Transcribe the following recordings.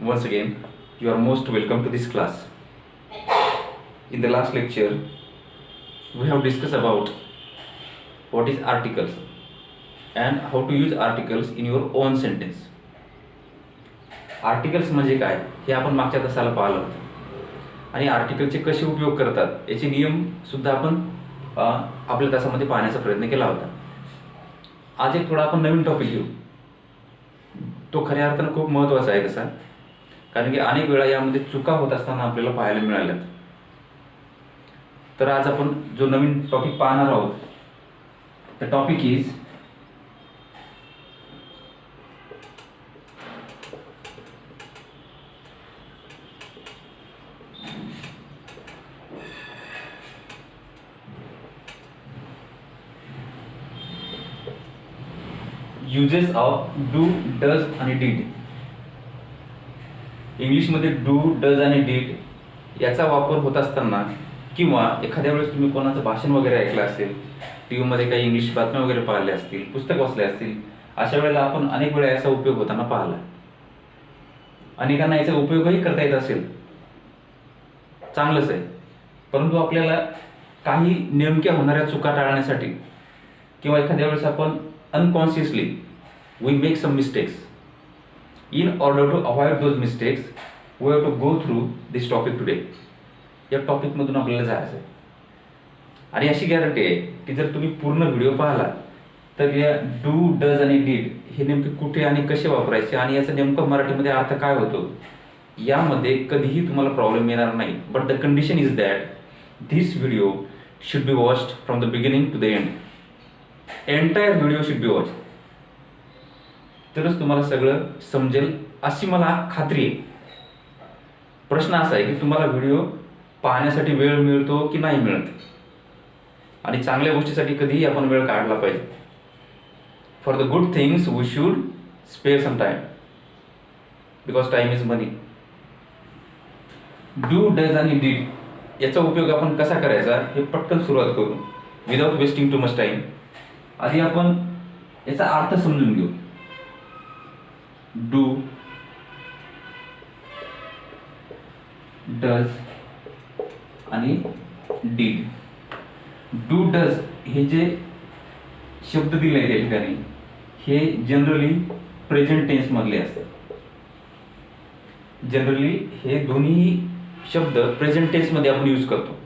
Once again, you are most welcome to this class. In the last lecture, we have discussed about what is articles and how to use articles in your own sentence. Articles म्हणजे काय हे आपण मागच्या तासाला पाहिलं होतं आणि आर्टिकलचे कसे उपयोग करतात याचे नियम सुद्धा आपण आपल्या तासामध्ये पाहण्याचा प्रयत्न केला होता. आज एक थोडा आपण नवीन टॉपिक घेऊ. तो खऱ्या अर्थानं खूप महत्त्वाचा आहे तसा, कारण की अनेक वेळा यामध्ये चुका होत असताना आपल्याला पाहायला मिळाल्यात. तर आज आपण जो नवीन टॉपिक पाहणार आहोत, the topic is uses of do, does आणि डिड. इंग्लिशमध्ये डू, डज आणि डिड याचा वापर होत असताना किंवा एखाद्या वेळेस तुम्ही कोणाचं भाषण वगैरे ऐकलं असेल, टी व्हीमध्ये काही इंग्लिश बातम्या वगैरे पाहिल्या असतील, पुस्तक वाचले असतील, अशा वेळेला आपण अनेक वेळा याचा उपयोग होताना पाहिला. अनेकांना याचा उपयोगही करता येत असेल, चांगलंच आहे. परंतु आपल्याला काही नेमक्या होणाऱ्या चुका टाळण्यासाठी किंवा एखाद्या वेळेस आपण unconsciously we make some mistakes. In order to avoid those mistakes, we have to go through this topic today. या टॉपिकमधून आपल्याला जायचं आहे आणि अशी गॅरंटी आहे की जर तुम्ही पूर्ण व्हिडिओ पाहिला तर या डू, डज आणि डीड हे नेमके कुठे आणि कसे वापरायचे आणि याचा नेमका मराठीमध्ये अर्थ काय होतो यामध्ये कधीही तुम्हाला प्रॉब्लेम येणार नाही. But the condition is that this video should be watched from the beginning to the end. Entire video should be watch, तरच तुम्हाला सगळं समजेल अशी मला खात्री आहे. प्रश्न असा आहे की तुम्हाला व्हिडिओ पाहण्यासाठी वेळ मिळतो की नाही मिळत, आणि चांगल्या गोष्टीसाठी कधीही आपण वेळ काढला पाहिजे. For the good things we should spare some time, because time is money. Do, does आणि डीड याचा उपयोग आपण कसा करायचा हे पटकन सुरुवात करू, without wasting too much time. आधी आपण याचा अर्थ समजून घेऊ. डू, डज आणि डीड. डू, डज हे जे शब्द दिले आहेत या ठिकाणी हे जनरली प्रेझेंट टेन्स मधले असतात. जनरली हे दोन्ही शब्द प्रेझेंट टेन्स मध्ये आपण यूज करतो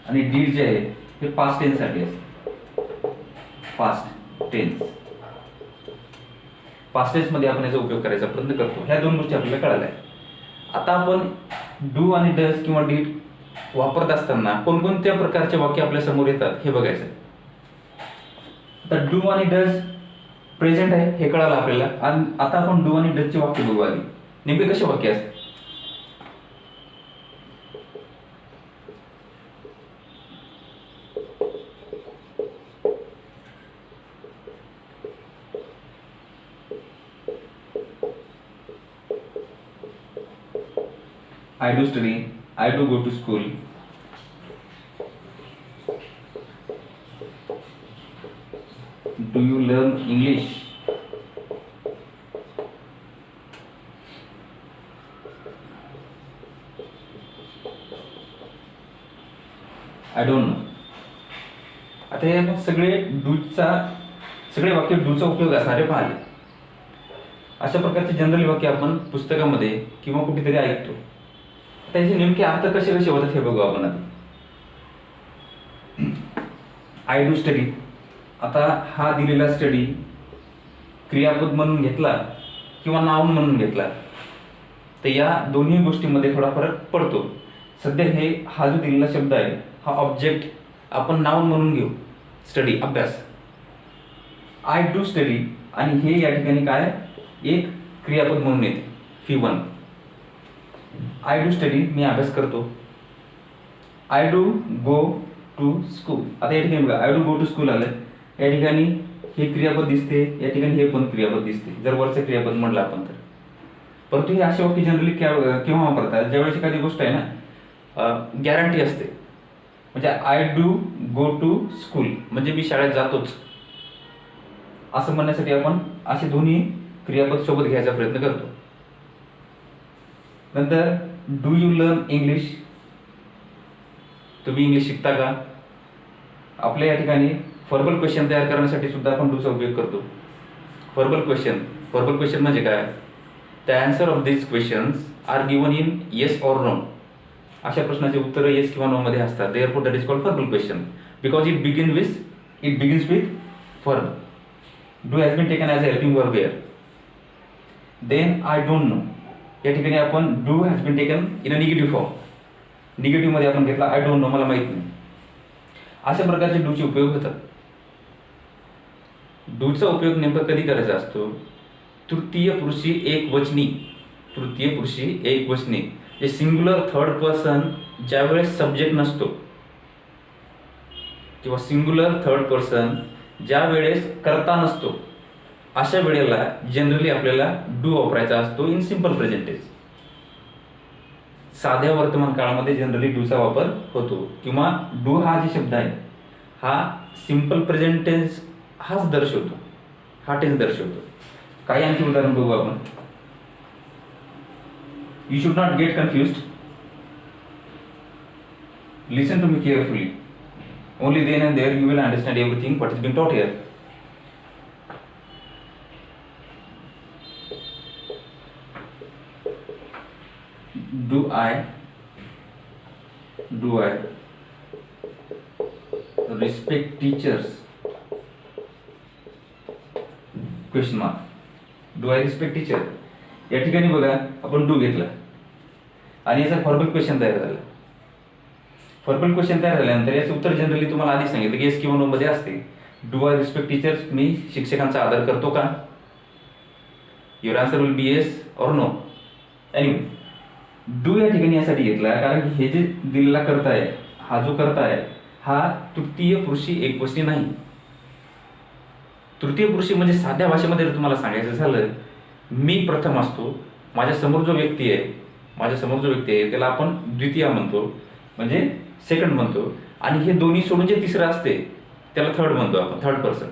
आणि डीड जे आहे हे पास्ट टेन्स साठी असते. पास्ट टेन्स, पास्ट टेन्स मध्ये आपण याचा उपयोग करायचा प्रयत्न करतो. ह्या दोन गोष्टी आपल्याला कळाल्या. आता आपण डू आणि डज किंवा डीड वापरत असताना कोणकोणत्या प्रकारचे वाक्य आपल्या समोर येतात हे बघायचं. आता डू आणि डज प्रेझेंट आहे हे कळालं आपल्याला. आणि आता आपण डू आणि डजचे वाक्य बघू. आधी नेमके कसे वाक्य असतात. I do study, I do go to school. Do you learn English? I don't know. आता हे आपण सगळे वाक्य डूचा उपयोग असणारे पाहिले. अशा प्रकारचे जनरल वाक्य आपण पुस्तकामध्ये किंवा कुठेतरी ऐकतो. त्याचे नेमके अर्थ कसे कसे होतात हे बघू आपण आधी. I do study. आता हा दिलेला स्टडी क्रियापद म्हणून घेतला किंवा नाउन म्हणून घेतला तर या दोन्ही गोष्टींमध्ये थोडा फरक पडतो. सध्या हा जो दिलेला शब्द आहे हा ऑब्जेक्ट आपण नाउन म्हणून घेऊ. स्टडी, अभ्यास. आय डू स्टडी आणि हे या ठिकाणी काय एक क्रियापद म्हणून येते, V1. आय डू स्टडी, मी अभ्यास करतो. I do go to school. आता या ठिकाणी बघा, I do go to school आलं. या ठिकाणी हे क्रियापद दिसते, या ठिकाणी हे पण क्रियापद दिसते जर वरचं क्रियापद म्हणलं आपण तर. परंतु हे असे वाक्य जनरली केव्हा वापरतात ज्यावेळेस एखादी गोष्ट आहे ना गॅरंटी असते. म्हणजे I do go to school म्हणजे मी शाळेत जातोच असं म्हणण्यासाठी आपण असे दोन्ही क्रियापद सोबत घ्यायचा प्रयत्न करतो. नंतर डू यू लर्न इंग्लिश, तुम्ही इंग्लिश शिकता का? आपल्या या ठिकाणी फॉर्मल क्वेश्चन तयार करण्यासाठी सुद्धा आपण डूचा उपयोग करतो. फॉर्मल क्वेश्चन म्हणजे काय? The answer of this questions are given in yes or no. अशा प्रश्नाचे उत्तर येस किंवा नो मध्ये असतात. Therefore that is called formal question because it begins with form. Do has been taken as a helping verb here. Then I don't know, या ठिकाणी आपण do has been taken in a negative form. Negative मध्ये आपण घेतला I don't no, मला माहित नाही. अशा प्रकारचे डूचे उपयोग होतात. डूचा उपयोग नेमका कधी करायचा असतो? तृतीय पुरुषी एकवचनी जे सिंग्युलर थर्ड पर्सन ज्यावेळेस सब्जेक्ट नसतो किंवा सिंग्युलर थर्ड पर्सन ज्या वेळेस कर्ता नसतो, अशा वेळेला जनरली आपल्याला डू वापरायचा असतो इन सिंपल प्रेझेंट टेन्स. साध्या वर्तमान काळामध्ये जनरली डूचा वापर होतो किंवा डू हा जे शब्द आहे हा सिंपल प्रेझेंट टेन्स हाच दर्शवतो, हा टेन्स दर्शवतो. काही आणखी उदाहरण बघू आपण. You should not get confused. Listen to me carefully. Only then and there you will understand everything what is been taught here. Do I respect teachers? Question mark. Do I respect teacher? या ठिकाणी बघा आपण do घेतला आणि याचा formal question तयार झाला. Formal question तयार झाल्यानंतर याचं उत्तर जनरली तुम्हाला आधी सांगितलं की येस किंवा नो मध्ये असते. डू आय रिस्पेक्ट टीचर्स, मी शिक्षकांचा आदर करतो का? Your answer will be yes or no. Anyway do या ठिकाणी यासाठी घेतला कारण की हे जे दिलेला कर्ता आहे, हा जो कर्ता आहे हा तृतीय पुरुषी एकवचनी नाही. तृतीय पुरुषी म्हणजे साध्या भाषेमध्ये जर तुम्हाला सांगायचं झालं, मी प्रथम असतो, माझ्या समोर जो व्यक्ती आहे त्याला आपण द्वितीय म्हणतो म्हणजे सेकंड म्हणतो, आणि हे दोन्ही सोडून जे तिसरं असते त्याला थर्ड म्हणतो आपण, थर्ड पर्सन.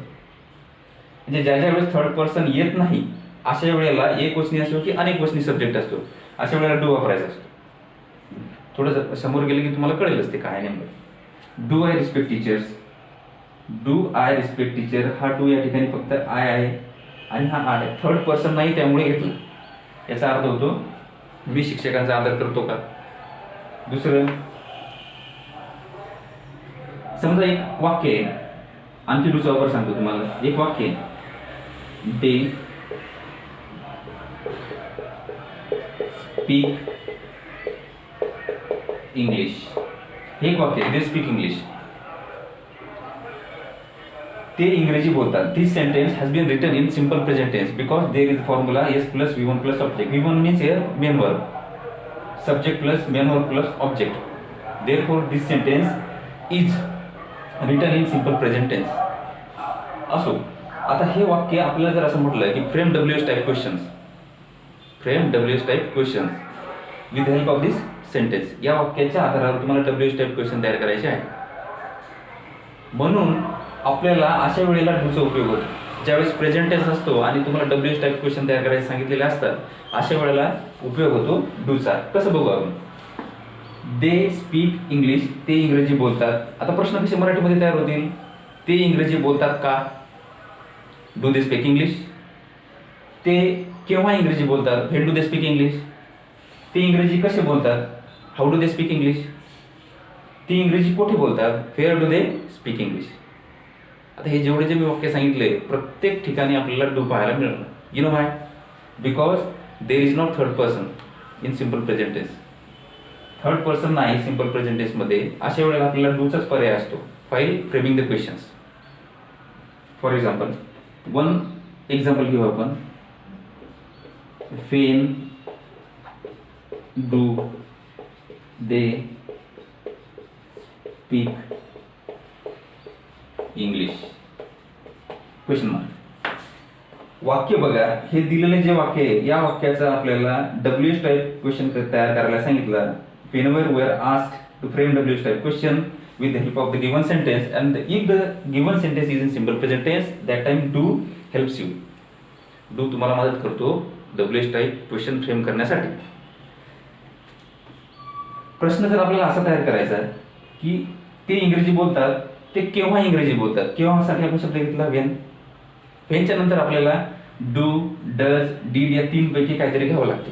म्हणजे ज्या वेळेस थर्ड पर्सन येत नाही अशा वेळेला एकवचनी असो की अनेकवचनी सब्जेक्ट असतो, अशा वेळेला डू वापरायचा असतो. थोडं समोर गेलं की तुम्हाला कळेलच ते काय नेमकं. Do I respect teachers, do I respect teacher, हा डू या ठिकाणी फक्त आय आहे आणि हा आय थर्ड पर्सन नाही त्यामुळे घेतलं. याचा अर्थ होतो मी शिक्षकांचा आदर करतो का? दुसरं, समजा एक वाक्य आहे, आणखी डूचा वापर सांगतो तुम्हाला. एक वाक्य आहे, दे स्पीक इंग्लिश. हे एक वाक्य आहे, दे स्पीक इंग्लिश. ते इंग्रजी बोलतात. This sentence has been written in simple present tense because there is formula S plus V1 plus object. V1 means here main verb, subject plus main verb plus object. Therefore this sentence is written in simple present tense. असो, आता हे वाक्य आपल्याला जर असं म्हटलं की frame WH type questions, with help of this sentence, या वाक्याच्या आधारावर तुम्हाला WH टाइप क्वेश्चन तयार करायचे आहे. म्हणून आपल्याला अशा वेळेला डूचा उपयोग होतो. ज्यावेळेस प्रेझेंट टेन्स असतो आणि तुम्हाला WH टाइप क्वेश्चन तयार करायचे सांगितलेले असतात, अशा वेळेला उपयोग होतो डूचा. कसं बघू आपण. दे स्पीक इंग्लिश, ते इंग्रजी बोलतात. आता प्रश्न कसे मराठीमध्ये तयार होतील? ते इंग्रजी बोलतात का? Do they speak English. ते केव्हा इंग्रजी बोलतात? When do they speak English. ते इंग्रजी कसे बोलतात? How do they speak English. ते इंग्रजी कुठे बोलतात? Where do they speak English. आता हे जेवढे जे मी वाक्य सांगितले प्रत्येक ठिकाणी आपल्याला डू पाहायला मिळालं. You know why? Because there is not third person in simple present tense. Third person नाही सिंपल प्रेझेंट टेन्समध्ये. अशा वेळेला आपल्याला डूचाच पर्याय असतो while framing the questions. For example, one example घेऊ आपण. When do they speak English question mark. वाक्य बघा, हे दिलेले जे वाक्य आहे या वाक्याचा आपल्याला WH टाइप क्वेश्चन तयार करायला सांगितलं. Whenever we are asked to frame WH type question with the help of the given sentence, and if the given sentence is in simple present tense, that time do helps you. Do तुम्हाला मदत करतो WH type question frame करण्यासाठी. प्रश्न जर आपल्याला असा तयार करायचा की ते इंग्रजी बोलतात, ते केव्हा इंग्रजी बोलतात, केव्हासाठी आपण शब्द घेतला वेन. वेनच्या नंतर आपल्याला डू, डज, डीड या 3 पैकी काहीतरी घ्यावं लागते.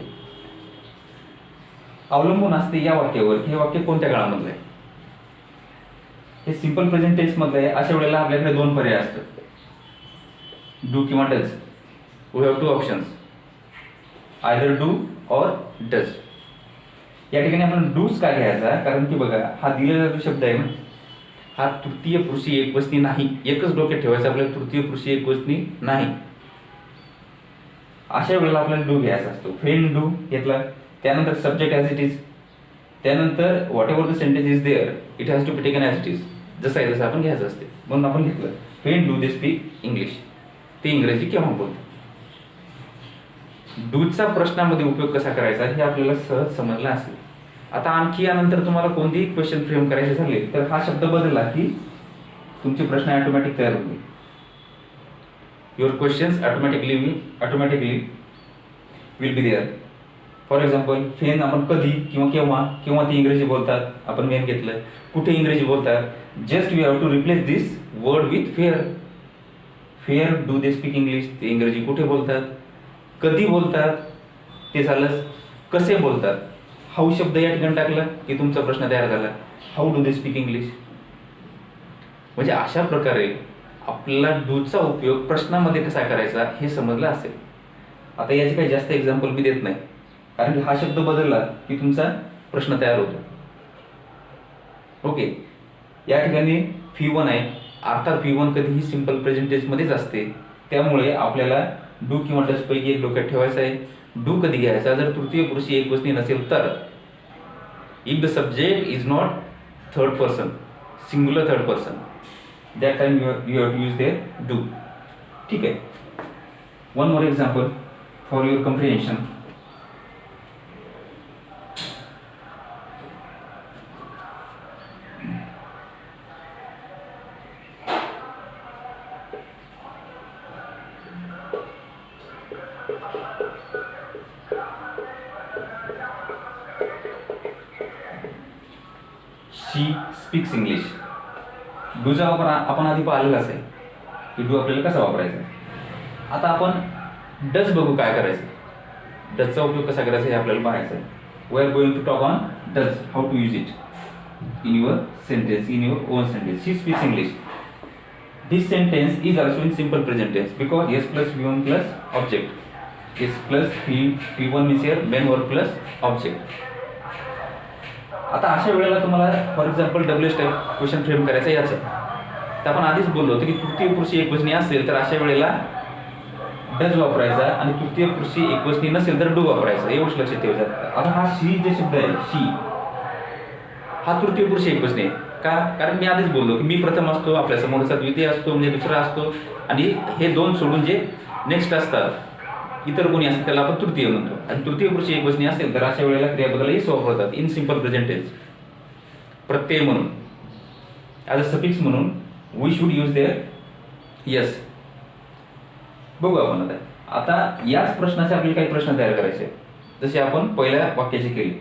अवलंबून असते या वाक्यावर हे वाक्य कोणत्या काळामधलं आहे. हे सिंपल प्रेझेंट टेन्स मधलं आहे. अशा वेळेला आपल्याकडे 2 पर्याय असतात, डू किंवा does. We have 2 options, either do or does. या ठिकाणी आपण डूज का घ्यायचा, कारण की बघा हा दिलेला जो शब्द आहे ना, हा तृतीय पुरुषी एकवचनी नाही. एकच डोक्यात ठेवायचं आपल्याला, तृतीय पुरुषी एकवचनी नाही. अशा वेळेला आपल्याला डू घ्यायचा असतो. फेन डू घेतला, त्यानंतर सब्जेक्ट ॲज इट इज, त्यानंतर whatever the sentence is there it has to be taken as it is. जसं आहे तसं आपण घ्यायचं असते, म्हणून आपण घेतलं when do they speak English. ते इंग्रजी केव्हा बोलतात. डूचा प्रश्नामध्ये उपयोग कसा करायचा हे आपल्याला सहज समजलं असेल. आता आणखी यानंतर तुम्हाला कोणतेही क्वेश्चन फ्रेम करायचे झाले तर हा शब्द बदलला की तुमचे प्रश्न ऑटोमॅटिक तयार होतील. Your questions automatically will be there. For example फेन आपण कधी किंवा केव्हा ते इंग्रजी बोलतात, आपण वेन घेतलं. कुठे इंग्रजी बोलतात, just we have to replace this word with where. Where do they speak English, ते इंग्रजी कुठे बोलतात, कधी बोलतात ते झालं, कसे बोलतात. हाऊ शब्द या ठिकाणी टाकला की तुमचा प्रश्न तयार झाला, how do they speak English. म्हणजे अशा प्रकारे आपल्याला डूचा उपयोग प्रश्नामध्ये कसा करायचा हे समजलं असेल. आता याचे काही जास्त एक्झाम्पल मी देत नाही, कारण की हा शब्द बदलला की तुमचा प्रश्न तयार होतो. ओके, या ठिकाणी F1 आहे, अर्थात F1 कधीही सिंपल प्रेझेंट टेन्समध्येच असते. त्यामुळे आपल्याला डू किंवा डज पैकी एक डोक्यात ठेवायचा आहे. डू कधी घ्यायचा, जर तृतीय पुरुषी एकवचनी नसेल तर. If the subject is not third person, singular third person, that time you have to use their do. ठीक है. One more example for your comprehension. She speaks English. डूचा वापर आपण आधी पाहिलेलाच आहे की डू आपल्याला कसा वापरायचा. आता आपण डज बघू काय करायचं. डजचा उपयोग कसा करायचा हे आपल्याला पाहायचं आहे. We are going to talk on does, how to use it in your sentence, in your own sentence. She speaks English. This sentence is also in simple present tense because s plus V1 plus object. S plus P1 means here main verb plus object. आता अशा वेळेला तुम्हाला for example WH type question frame करायचा याचं. तर आपण आधीच बोललो होतो की तृतीय पुरुषी एकवचनी असेल तर अशा वेळेला डज वापरायचा आणि तृतीय पुरुषी एकवचनी नसेल तर डू वापरायचा. एवढंच लक्षात ठेवायचं. आता हा शी जे शब्द आहे, शी हा तृतीय पुरुषी एकवचनी आहे. का? कारण मी आधीच बोललो की मी प्रथम असतो, आपल्या समोरचा द्वितीय असतो म्हणजे दुसरा असतो, आणि हे 2 सोडून जे नेक्स्ट असतात इतर कोणी असेल त्याला आपण तृतीय म्हणतो. आणि तृतीय पुरुषी एकवचनी असेल तर अशा वेळेला क्रियापदाला येस वापरतात इन सिंपल प्रेझेंट टेन्स. प्रत्यय म्हणून, ॲज अ सफिक्स म्हणून we should use there yes. बघू आपण आता याच प्रश्नाचे आपल्याला काही प्रश्न तयार करायचे जसे आपण पहिल्या वाक्याचे केले.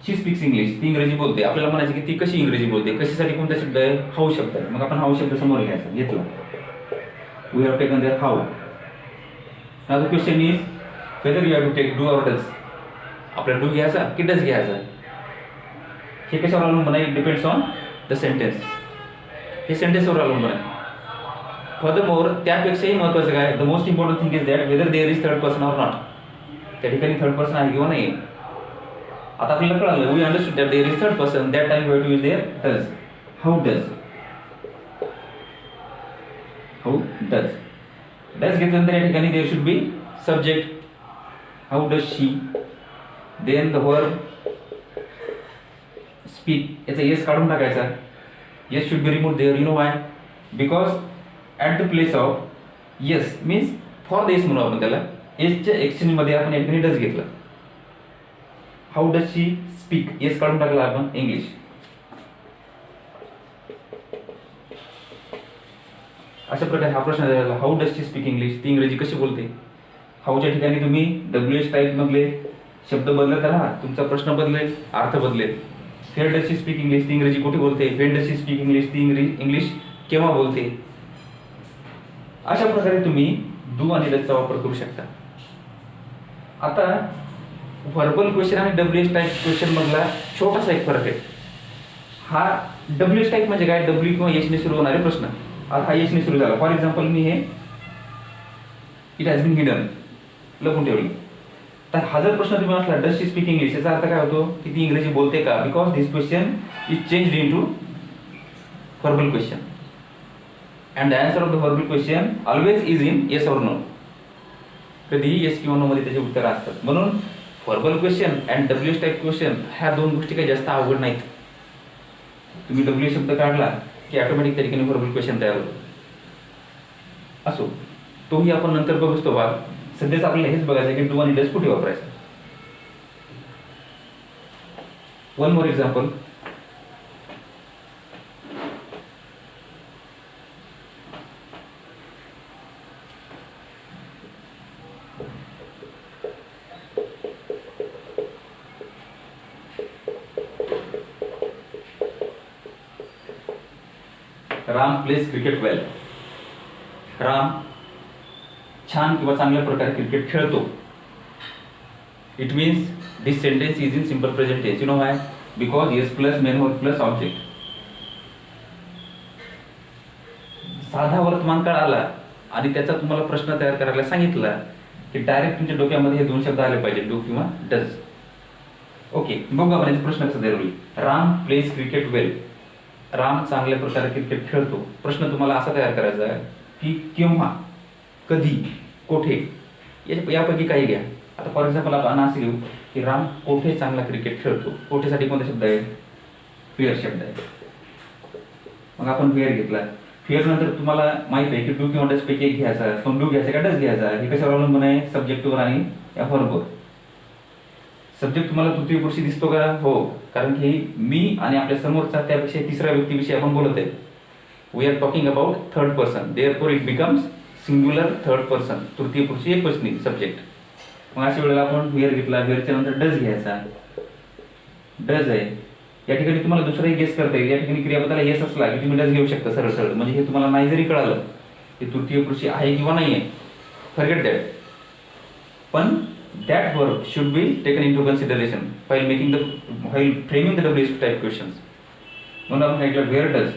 शी स्पीक्स इंग्लिश, ती इंग्रजी बोलते. आपल्याला म्हणायचे की ती कशी इंग्रजी बोलते, कशासाठी कोणता शब्द आहे, हाऊ शब्द आहे. मग आपण हाऊ शब्द समोर घ्यायचा, घेतला. We have taken there how. Now the question is whether you have to take do or does. आपल्याला डू घ्यायचा की डज घ्यायचा हे कशावर अवलंबून आहे. Depends on the sentence. हे सेंटेन्सवर अवलंबून आहे. फर्दरमोर त्यापेक्षाही महत्त्वाचं काय, the most important thing is that whether there is third person or not. त्या ठिकाणी थर्ड पर्सन आहे किंवा नाही. आता आपल्याला कळालं, we understood that there is third person, that time we have to use there does. How does, how does. Does घेतल्यानंतर या ठिकाणी there should be subject. How does she? Then the verb speak. याचा yes काढून टाकायचा. Yes should be removed there. You know why? Because at the place of yes means for the yes म्हणू आपण त्याला. yes च्या exchange मध्ये आपण या ठिकाणी does घेतला. How does she speak? yes काढून टाकला आपण इंग्लिश. अशा प्रकारे हा प्रश्न झाला. How does she speak English, ती इंग्रजी कशी बोलते. हाऊच्या ठिकाणी तुम्ही WH टाईप मधले शब्द बदलत राहा, तुमचा प्रश्न बदलेल, अर्थ बदलेल. Where does she speak English, ती इंग्रजी कुठे बोलते. When does she speak English, ती इंग्लिश केव्हा बोलते. अशा प्रकारे तुम्ही डू आणि डजचा वापर करू शकता. आता व्हर्बल क्वेश्चन आणि डब्ल्यूएच टाईप क्वेश्चन मधला छोटासा एक फरक आहे. हा डब्ल्यूएच टाईप म्हणजे काय, डब्ल्यू किंवा एच ने सुरू होणारे प्रश्न. आता हा एच ने सुरू झाला. फॉर एक्झाम्पल मी हे इट हॅज बीन हिडन, लपून ठेवली. तर हा जर प्रश्न तुम्ही असला डज शी स्पीक इंग्लिश, याचा अर्थ काय होतो की ती इंग्रजी बोलते का. Because this question is changed into verbal question and the answer of the verbal question always is in yes or no. कधीही येस किंवा नो मध्ये त्याचे उत्तर असतात. म्हणून verbal question and WH type question ह्या दोन गोष्टी काही जास्त अवघड नाहीत. तुम्ही डब्ल्यू शब्द काढला की ऑटोमॅटिक त्या ठिकाणी व्हर्बल क्वेश्चन तयार होतो. असो, तोही आपण नंतर बघूच तो भाग. सध्याच आपल्याला हेच बघायचं की डू आणि डज कुठे वापरायचं. One more example. Ram plays cricket well. Ram छान किंवा चांगल्या प्रकारे क्रिकेट खेळतो. It means this sentence is in simple present tense. You know why, because S plus main verb plus object. साधा वर्तमान काळ आला आणि त्याचा तुम्हाला प्रश्न तयार करायला सांगितला की डायरेक्ट तुमच्या डोक्यामध्ये हे दोन शब्द आले पाहिजे, डू किंवा डज. ओके, बघू आपण याचा प्रश्न कसा तयार होईल. Ram plays cricket well. Ram चांगल्या प्रकारे क्रिकेट खेळतो. प्रश्न तुम्हाला असा तयार करायचा आहे की केव्हा, कधी, कोठे, यापैकी काही घ्या. आता फॉर एक्झाम्पल आपण असे घेऊ की राम कोठे चांगला क्रिकेट खेळतो. कोठेसाठी कोणता शब्द आहे, फेअर शब्द आहे. मग आपण फेअर घेतला. फेअर नंतर तुम्हाला माहित आहे की डू किंवा डज पैकी एक घ्यायचा. पण डू घ्यायचा का डज घ्यायचा, हे कशावर अवलंबून आहे, सब्जेक्टवर आणि या व्हर्बवर. सब्जेक्ट तुम्हाला तृतीय पुरुषी दिसतो का, हो, कारण की मी आणि आपल्या समोरचा त्यापेक्षा तिसऱ्या व्यक्तीविषयी आपण बोलत आहे. We are talking about third person, therefore it becomes singular third person, तृतीय पुरुषी एकवचनी सब्जेक्ट. मग अशा वेळेला आपण वेअर घेतला, वेअरच्या नंतर डज घ्यायचा. डज आहे. या ठिकाणी तुम्हाला दुसराही गेस करता येईल. या ठिकाणी क्रियापदाला येस असला की तुम्ही डज घेऊ शकता सरळ सरळ. म्हणजे हे तुम्हाला नाही जरी कळालं की तृतीय पुरुषी आहे किंवा नाही आहे, फॉरगेट दॅट. पण that verb should be taken into consideration while framing the WH type questions. म्हणून आपण ऐकलं where does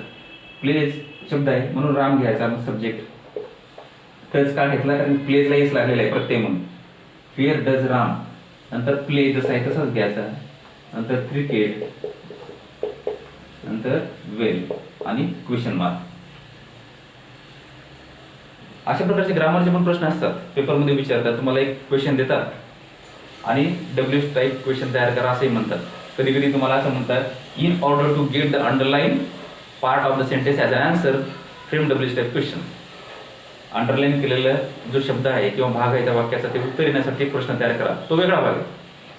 plays शब्द आहे म्हणून राम घ्यायचा सब्जेक्ट. डज का घेतला, कारण प्लेजला येस लागलेला आहे प्रत्यय म्हणून. where does राम, नंतर प्ले जसा आहे तसाच घ्यायचा, नंतर क्रिकेट, नंतर वेल आणि क्वेश्चन मार्क. अशा प्रकारचे ग्रामरचे पण प्रश्न असतात, पेपरमध्ये विचारतात. तुम्हाला एक क्वेश्चन देतात आणि डब्ल्यूएच टाईप क्वेश्चन तयार करा असंही म्हणतात. कधी कधी तुम्हाला असं म्हणतात, in order to get the underline part of the sentence as an answer frame WH type question. Underline केलेला जो शब्द आहे किंवा भाग आहे त्या वाक्याचा ते उत्तर येण्यासाठी एक प्रश्न तयार करा. तो वेगळा भाग आहे.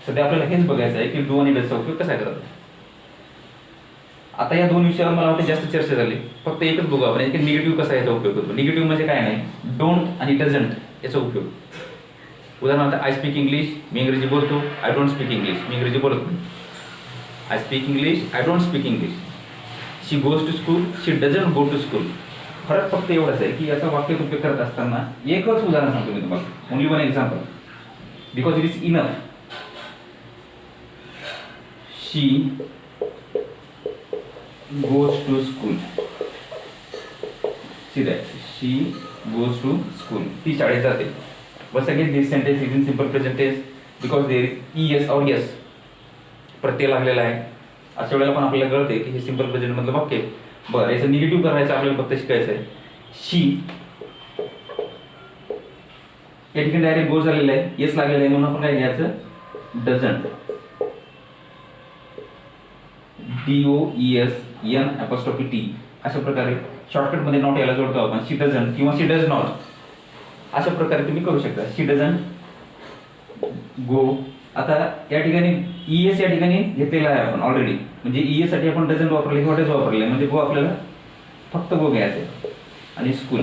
सध्या आपल्याला हेच बघायचं आहे की डू आणि डजचा उपयोग कसा करतात. आता या दोन विषयावर मला वाटतं जास्त चर्चा झाली. फक्त एकच बघू आपण की निगेटिव्ह कसा याचा उपयोग होतो. निगेटिव्ह म्हणजे काय नाही, डोंट आणि डझंट याचा उपयोग. उदाहरणार्थ, आय स्पीक इंग्लिश, मी इंग्रजी बोलतो. आय डोंट स्पीक इंग्लिश, मी इंग्रजी बोलत नाही. I speak English, I don't speak English. She goes to school, she doesn't go to school. फरक फक्त एवढाच आहे की याचा वाक्यात उपयोग करत असताना एकच उदाहरण सांगतो मी तुम्हाला, only one example, because it is enough. She goes to school. See that, she goes to school. ती शाळेत जाते. Once again this sentence is in simple present tense because there is es or yes प्रत्यय लागलेला आहे. अशा वेळेला पण आपल्याला कळते की हे सिंपल प्रेझेंट मधलं वाक्य. बरं, याचं निगेटिव्ह करायचं आपल्याला फक्त शिकायचं आहे. शी या ठिकाणी डायरेक्ट गो झालेलं आहे, येस लागलेलं आहे म्हणून आपण काय घ्यायचं, डझंट. DOESN''T अशा प्रकारे शॉर्टकटमध्ये नॉट याला जोडतो आपण. शी डझंट किंवा शी डज नॉट अशा प्रकारे तुम्ही करू शकता. शी डझंट गो. आता या ठिकाणी ES या ठिकाणी घेतलेला आहे आपण ऑलरेडी. म्हणजे ES साठी आपण डझंट वापरले किंवा डज वापरले, म्हणजे गो आपल्याला फक्त गो घ्यायचं. आणि school,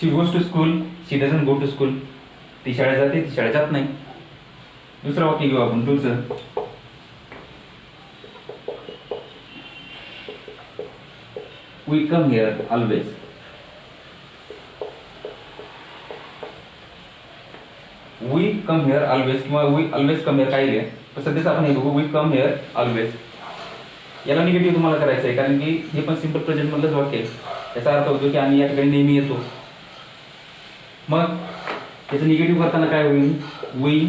she goes to school, she doesn't go to school. ती शाळेत जाते, ती शाळेत जात नाही. दुसरं वाक्य घेऊ आपण, डूचं. We come here always. We come here always किंवा वी ऑलवेज कम हिअर काही आहे. तर सध्याच आपण हे बघू, वी कम हिअर ऑलवेज. याला निगेटिव्ह तुम्हाला करायचं आहे, कारण की हे पण सिंपल प्रेझेंट मधलंच वाक्य आहे. याचा अर्थ होतो की आम्ही या ठिकाणी नेहमी येतो. मग याचं निगेटिव्ह करताना काय होईल, वी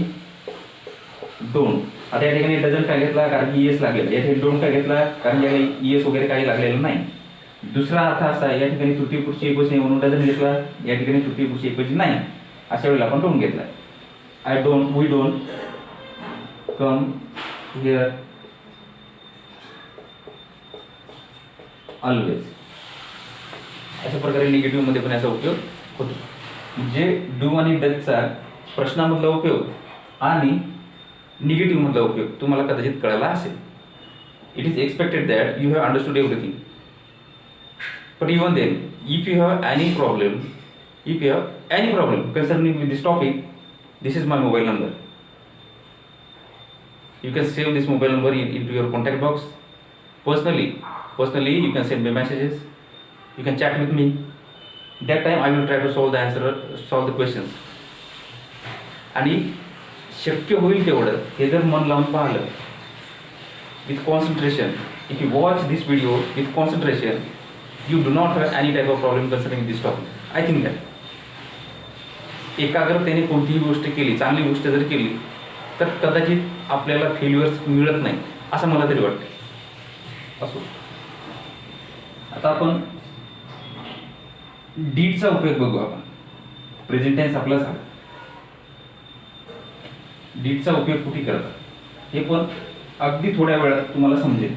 डोंट. आता या ठिकाणी डझंट काय घेतला, कारण की येस लागलेला. या ठिकाणी डोंट काय घेतला, कारण या येस वगैरे काही लागलेलं नाही. दुसरा अर्थ असा आहे, या ठिकाणी तृतीय पुरुष एकवचन म्हणून डझंट घेतला, या ठिकाणी तृतीय पुरुष एकवचन नाही. अशा वेळेला आपण डोंट घेतला. I don't, we don't come here always. अशा प्रकारे निगेटिव्ह मध्ये पण याचा उपयोग होतो. म्हणजे डू आणि डजचा प्रश्नामधला उपयोग आणि निगेटिव्ह मधला उपयोग तुम्हाला कदाचित कळाला असेल. It is expected that you have understood everything. But even then, if you have any problem concerning with this topic, this is my mobile number. You can save this mobile number into your contact box. Personally you can send me messages, you can chat with me. That time I will try to solve the questions. आणि शक्य होईल तेवढं हे जर मन लावून पाहिलं with concentration, if you watch this video with concentration, you do not have any type of problem concerning this topic. I think that एकाग्रतेने कोणतीही गोष्ट केली, चांगली गोष्ट जर केली तर कदाचित आपल्याला फेल्युअर्स मिळत नाही असं मला तरी वाटते. असो, आता आपण डीडचा उपयोग बघू. आपण प्रेझेंट टेन्स आपला झाला, डीडचा उपयोग कुठे करतात हे पण अगदी थोड्या वेळात तुम्हाला समजेल.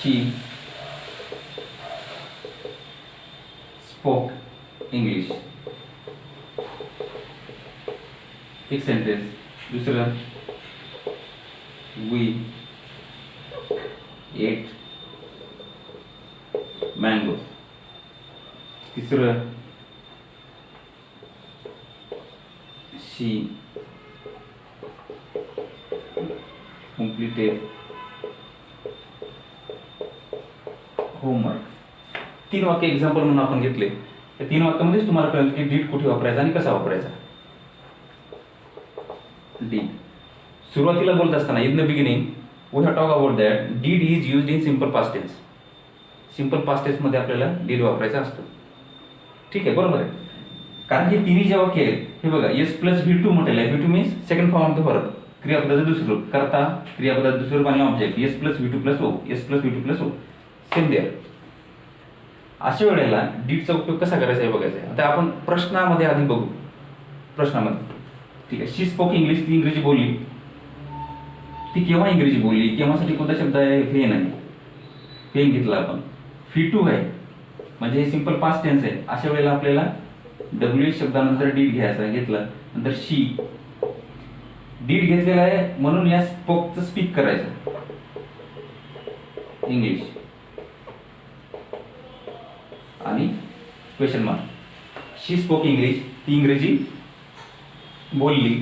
शी spoke English. एक सेंटेन्स. दुसरं, we ate mango. तिसरं, she completed homework. 3 वाक्य एक्झाम्पल म्हणून आपण घेतले. या 3 वाक्यामध्येच तुम्हाला कळेल की डीड कुठे वापरायचा आणि कसा वापरायचा. डीड सुरुवातीला बोलत असताना in the beginning we have talk about that did is used in simple past tense. Simple past tense मध्ये आपल्याला डीड वापरायचा असतो. ठीक आहे, बरोबर आहे. कारण हे तिन्ही जे वाक्य आहेत हे बघा, एस प्लस V2 म्हटलेलं आहे. V2 means second form of the verb, क्रियापदाचं दुसरं रूप, करता क्रियापदाचं दुसरं रूप आणि ऑब्जेक्ट. S plus V2 plus O, S plus V2 plus O, same there. अशा वेळेला डीडचा उपयोग कसा करायचा आहे बघायचा आहे. आता आपण प्रश्नामध्ये आधी बघू. प्रश्नामध्ये ठीक आहे, शी स्पोक इंग्लिश, ती इंग्रजी बोलली. ती केव्हा इंग्रजी बोलली, केव्हासाठी कोणता शब्द आहे, फेन आहे. फेन घेतला आपण. V2 आहे म्हणजे हे सिंपल पास्ट टेन्स आहे. अशा वेळेला आपल्याला WH शब्दानंतर डीड घ्यायचा, घेतला. नंतर शी, डीड घेतलेला आहे म्हणून या स्पोकचं स्पीक करायचं इंग्लिश आणि क्वेश्चन मार्क. शी स्पोक इंग्लिश, ती इंग्रजी बोलली.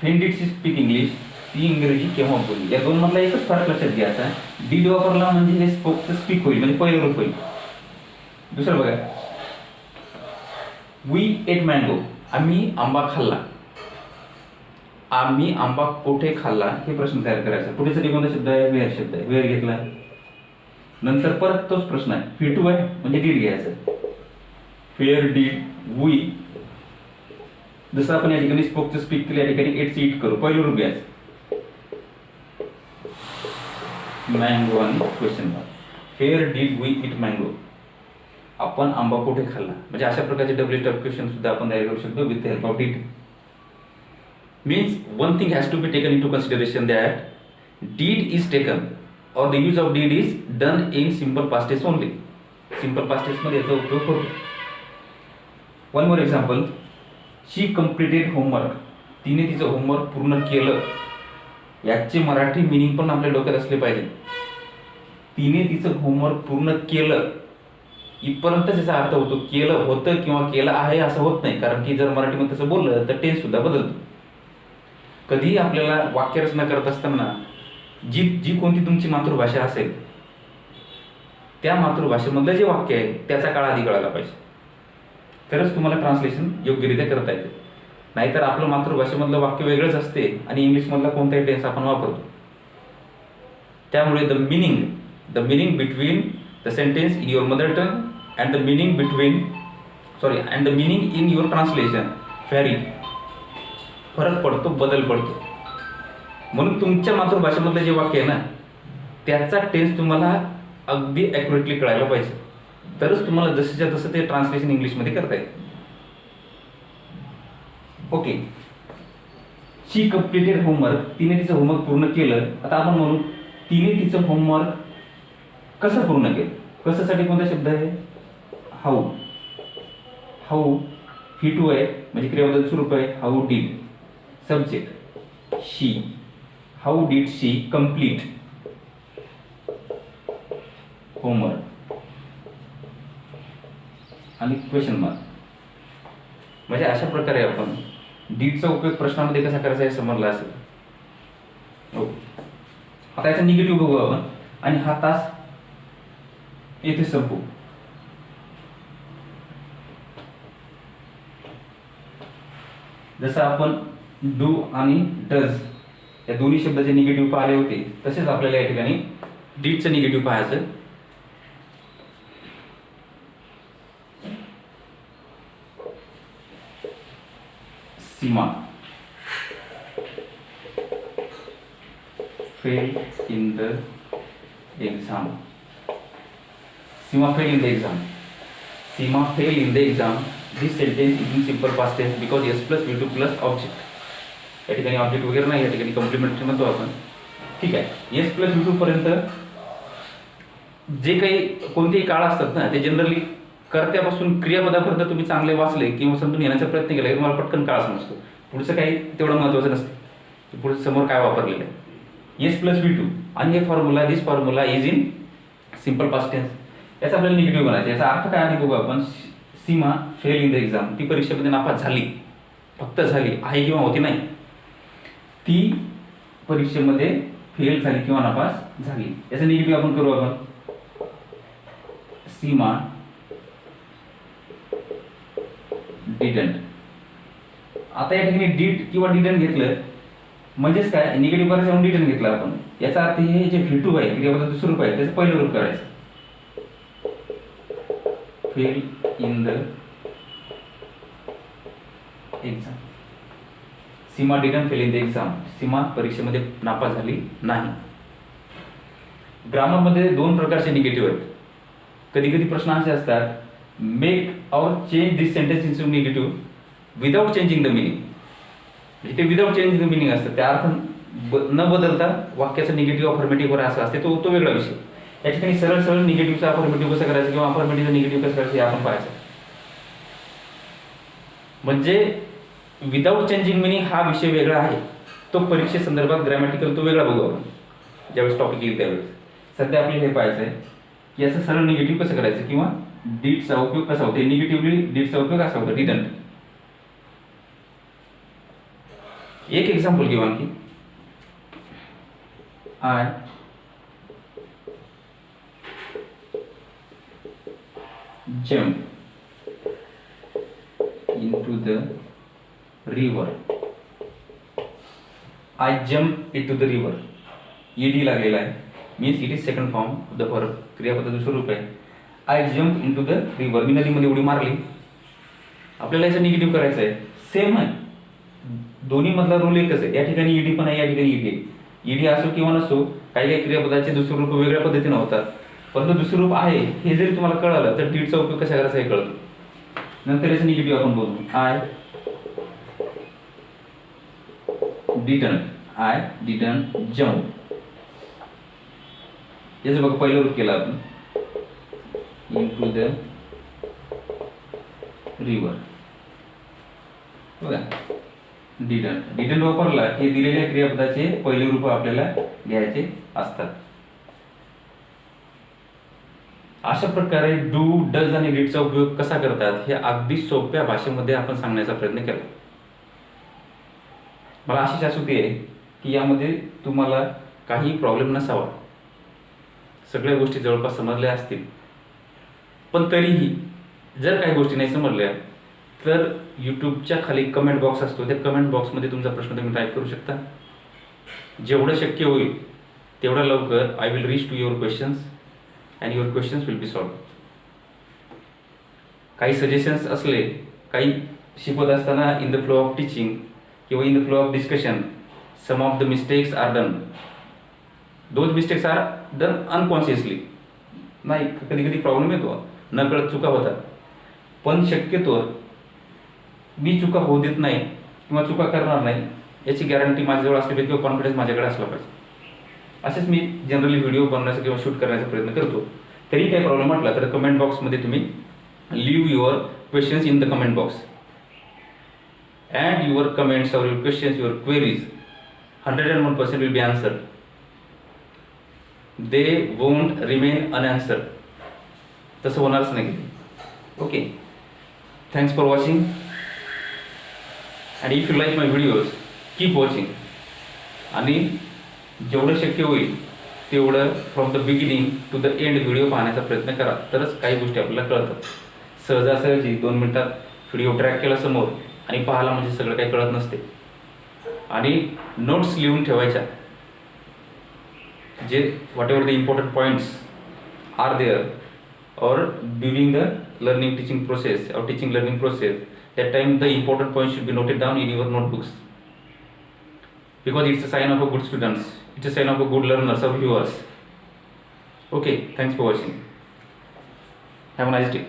When did she speak English, ती इंग्रजी केव्हा बोलली. या दोन मधला एकच फरक लक्षात घ्यायचा. डीड वापरला म्हणजे हे स्पोकचं स्पीक होईल, म्हणजे पहिलं रूप होईल. दुसरं बघा, वी एट मँगो, आम्ही आंबा खाल्ला. आम्ही आंबा कुठे खाल्ला हे प्रश्न तयार करायचा. कुठेसाठी कोणता शब्द आहे, वेअर शब्द आहे, वेअर घेतला. नंतर परत तोच प्रश्न आहे, V2 आहे म्हणजे डीड घ्यायचं. वेअर डीड वी, जसं आपण या ठिकाणी स्पोकचं स्पीक केलं, या ठिकाणी एटचं इट करू, पहिलं रूप घ्यायचं. मँगो आणि question mark. Where did we eat mango, आपण आंबा कुठे खाल्ला. म्हणजे अशा प्रकारचे डबल टाइप क्वेश्चन सुद्धा आपण तयार करू शकतो with the help of did. Means one thing has to be taken into consideration that did is taken or the use of deed is done in simple past tense only. Simple past tense मध्ये याचा उपयोग होतो. One more example, she completed homework, तिने तिचं homework पूर्ण केलं. याचे Marathi meaning पण आपल्या डोक्यात असले पाहिजे. तिने तिचं होमवर्क पूर्ण केलं इथपर्यंतच याचा अर्थ होतो. केलं होतं किंवा केलं आहे असं होत नाही, कारण की जर मराठीमध्ये तसं बोललं तर टेन्स सुद्धा बदलतो. कधीही आपल्याला वाक्यरचना करत असताना जी जी कोणती तुमची मातृभाषा असेल त्या मातृभाषेमधलं जे वाक्य आहे त्याचा काळ आधी कळायला पाहिजे, तरच तुम्हाला ट्रान्सलेशन योग्यरित्या करता येते. नाहीतर आपलं मातृभाषेमधलं वाक्य वेगळंच असते आणि इंग्लिशमधला कोणताही टेन्स आपण वापरतो. त्यामुळे the meaning between the sentence in your mother tongue and the meaning in your translation vary, फरक पडतो, बदल पडतो. म्हणून तुमच्या मातृभाषेमधलं जे वाक्य आहे ना त्याचा टेन्स तुम्हाला अगदी ॲक्युरेटली कळायला पाहिजे, तरच तुम्हाला जसंच्या तसं ते ट्रान्सलेशन इंग्लिशमध्ये करता येईल. ओके, शी कम्प्लिटेड होमवर्क, तिने तिचं होमवर्क पूर्ण केलं. आता आपण म्हणू तिने तिचं होमवर्क कसं पूर्ण केलं. कशासाठी कोणता शब्द आहे, हाऊ. ही टू आहे म्हणजे क्रियापदाचं स्वरूप आहे. How did, subject she. How did she complete homework आणि क्वेश्चन मार्क. म्हणजे अशा प्रकारे आपण डीडचा उपयोग प्रश्नामध्ये कसा करायचा हे समजला असेल. आता याचा निगेटिव्ह बघू आपण आणि हा तास येथे संपू. जसं आपण डू आणि डज या दोन्ही शब्दाचे निगेटिव्ह पाहिले होते तसेच आपल्याला या ठिकाणी डीडचं निगेटिव्ह पाहायचं. सीमा failed in the exam. Seema failed in the exam. Seema failed in the exam. This sentence is in simple past tense because s plus v2 plus object. या ठिकाणी ऑब्जेक्ट वगैरे नाही, या ठिकाणी कॉम्प्लिमेंटरी म्हणतो आपण. ठीक आहे, s plus v2 पर्यंत जे काही कोणतेही काळ असतात ना ते जनरली कर्त्यापासून क्रियापदापर्यंत तुम्ही चांगले वाचले किंवा समजून येण्याचा प्रयत्न केला की तुम्हाला पटकन काळ समजतो. पुढचं काही तेवढं महत्त्वाचं नसतं, पुढचं समोर काय वापरलेलं आहे. एस प्लस v2 आणि हे formula, this formula is in simple past tense. याचा आपल्याला निगेटिव्ह बनायचं. याचा अर्थ काय आहे बघू आपण. सीमा फेल इन द एक्झाम, ती परीक्षेमध्ये नापास झाली, फक्त झाली, आहे किंवा होती नाही, ती परीक्षेमध्ये फेल झाली किंवा नापास झाली. याचा निगेटिव्ह आपण करू आपण. सीमा डिडंट. आता या ठिकाणी डीड किंवा डिडंट घेतलं म्हणजेच काय, निगेटिव्ह करायचं म्हणून डिडंट घेतलं आपण. याचा अर्थ हे जे v2 आहे क्रियापदाचं दुसरं रूप आहे त्याचं पहिलं रूप करायचं. Fail in the exam. Seema didn't fail in the exam. Seema परीक्षेमध्ये नापास झाली नाही. ग्रामरमध्ये दोन प्रकारचे निगेटिव्ह आहेत. कधी कधी प्रश्न असे असतात, मेक और change this sentence into negative without changing the meaning. म्हणजे ते विदाउट चेंजिंग द मिनिंग असतं, त्या अर्थ न बदलता वाक्याचा निगेटिव्ह अफर्मेटिव्ह वर असं असते, तो वेगळा विषय. या ठिकाणी सरळ सरळ निगेटिव्हचा अफर्मेटिव्ह कसं करायचं किंवा अफर्मेटिव्हचा निगेटिव्ह कसं करायचं हे आपण पाहायचं. म्हणजे विदाउट चेंजिंग मिनिंग हा विषय वेगळा आहे, तो परीक्षेसंदर्भात ग्रॅमॅटिकल तो वेगळा बघू आपण ज्यावेळेस टॉपिक येईल त्यावेळेस. सध्या आपल्याला हे पाहायचं आहे की याचं सरळ निगेटिव्ह कसं करायचं किंवा डीडचा उपयोग कसा होतो. निगेटिव्हली डीडचा उपयोग कसा होतो, डिडंट. एक एक्झाम्पल घेऊ आणखी. I jump into the river. I jump into the river. ed लागलेला आहे, means it is second form of the verb. क्रियापद दुसरं रूप आहे. I jump into the river, मी नदीमध्ये उडी मारली. आपल्याला याचं निगेटिव्ह करायचं आहे. सेम आहे, दोन्ही मधला रूल एकच आहे. या ठिकाणी ईडी पण आहे, या ठिकाणी ईडी. ईडी असो किंवा नसो, काही काही क्रियापदाचे दुसरं रूप वेगळ्या पद्धतीने होतात, परंतु दुसरं रूप आहे हे जरी तुम्हाला कळालं तर डीडचा उपयोग कसा करायचा हे कळतो. नंतर याचं निगेटिव्ह आपण बोलू. I didn't jump. याचं बघा पहिलं रूप केलं आपण, इनटू द रिव्हर. बघा डिडंट वापरला हे दिलेल्या क्रियापदाचे पहिले रूप आपल्याला घ्यायचे असतात. अशा प्रकारे डू, डज आणि डीडचा उपयोग कसा करतात हे अगदी सोप्या भाषेमध्ये आपण सांगण्याचा प्रयत्न केला. मला अशी शाश्वती आहे की यामध्ये तुम्हाला काही प्रॉब्लेम नसावा, सगळ्या गोष्टी जवळपास समजल्या असतील. पण तरीही जर काही गोष्टी नाही समजल्या तर यूट्यूबच्या खाली कमेंट बॉक्स असतो, त्या कमेंट बॉक्समध्ये तुमचा प्रश्न तुम्ही टाईप करू शकता. जेवढं शक्य होईल तेवढं लवकर I will reach to your questions and your questions will be solve. काही सजेशन्स असले, काही शिकवत असताना in the flow of teaching किंवा in the flow of discussion some of the mistakes are done. Those mistakes are done unconsciously. नाही, कधी कधी problem येतो, नकळत चुका होतात. पण शक्यतो मी चुका होऊ देत नाही किंवा चुका करणार नाही याची गॅरंटी माझ्याजवळ असली पाहिजे किंवा कॉन्फिडन्स माझ्याकडे असला पाहिजे. असेच मी जनरली व्हिडिओ बनवण्याचा किंवा शूट करण्याचा प्रयत्न करतो. तरी काही प्रॉब्लेम म्हटला तर कमेंट बॉक्समध्ये तुम्ही leave your questions in the comment box and your comments or your questions your queries 101% will be answered. They won't remain unanswered. तसं होणारच नाही. Okay, thanks for watching. आणि if you like my videos keep watching. आणि जेवढं शक्य होईल तेवढं from the beginning to the end video पाहण्याचा प्रयत्न करा, तरच काही गोष्टी आपल्याला कळतात. सहजासहजी 2 मिनिटात व्हिडिओ ट्रॅक केला समोर आणि पाहायला म्हणजे सगळं काही कळत नसते. आणि नोट्स लिहून ठेवायच्या, जे whatever the important points are there or during the learning teaching process or teaching learning process, that time the important points should be noted down in your notebooks, because it's a sign of a good students, it's a sign of a good learners or viewers. Okay, thanks for watching. Have a nice day.